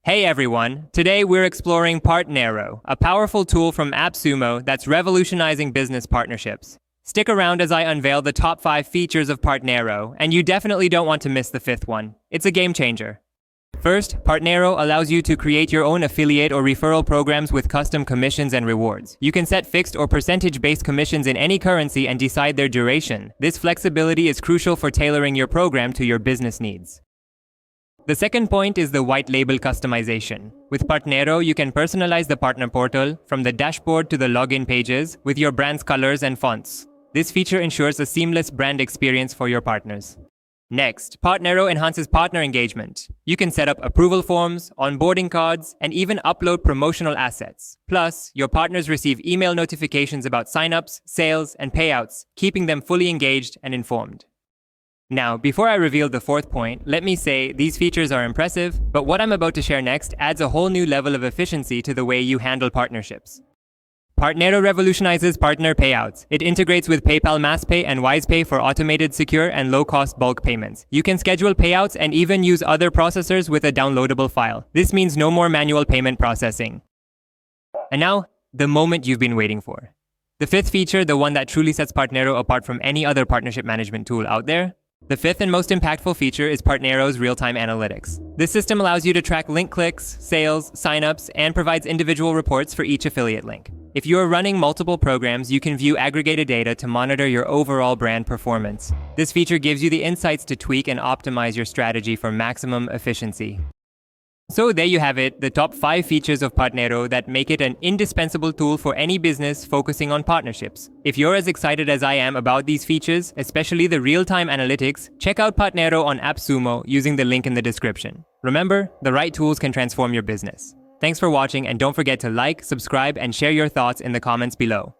Hey everyone! Today we're exploring Partnero, a powerful tool from AppSumo that's revolutionizing business partnerships. Stick around as I unveil the top 5 features of Partnero, and you definitely don't want to miss the 5th one. It's a game changer. First, Partnero allows you to create your own affiliate or referral programs with custom commissions and rewards. You can set fixed or percentage-based commissions in any currency and decide their duration. This flexibility is crucial for tailoring your program to your business needs. The second point is the white label customization. With Partnero, you can personalize the partner portal from the dashboard to the login pages with your brand's colors and fonts. This feature ensures a seamless brand experience for your partners. Next, Partnero enhances partner engagement. You can set up approval forms, onboarding cards, and even upload promotional assets. Plus, your partners receive email notifications about signups, sales, and payouts, keeping them fully engaged and informed. Now, before I reveal the 4th point, let me say these features are impressive, but what I'm about to share next adds a whole new level of efficiency to the way you handle partnerships. Partnero revolutionizes partner payouts. It integrates with PayPal MassPay and WisePay for automated, secure, and low-cost bulk payments. You can schedule payouts and even use other processors with a downloadable file. This means no more manual payment processing. And now, the moment you've been waiting for. The 5th feature, the one that truly sets Partnero apart from any other partnership management tool out there. The 5th and most impactful feature is Partnero's real-time analytics. This system allows you to track link clicks, sales, signups, and provides individual reports for each affiliate link. If you are running multiple programs, you can view aggregated data to monitor your overall brand performance. This feature gives you the insights to tweak and optimize your strategy for maximum efficiency. So there you have it, the top 5 features of Partnero that make it an indispensable tool for any business focusing on partnerships. If you're as excited as I am about these features, especially the real-time analytics, check out Partnero on AppSumo using the link in the description. Remember, the right tools can transform your business. Thanks for watching, and don't forget to like, subscribe, and share your thoughts in the comments below.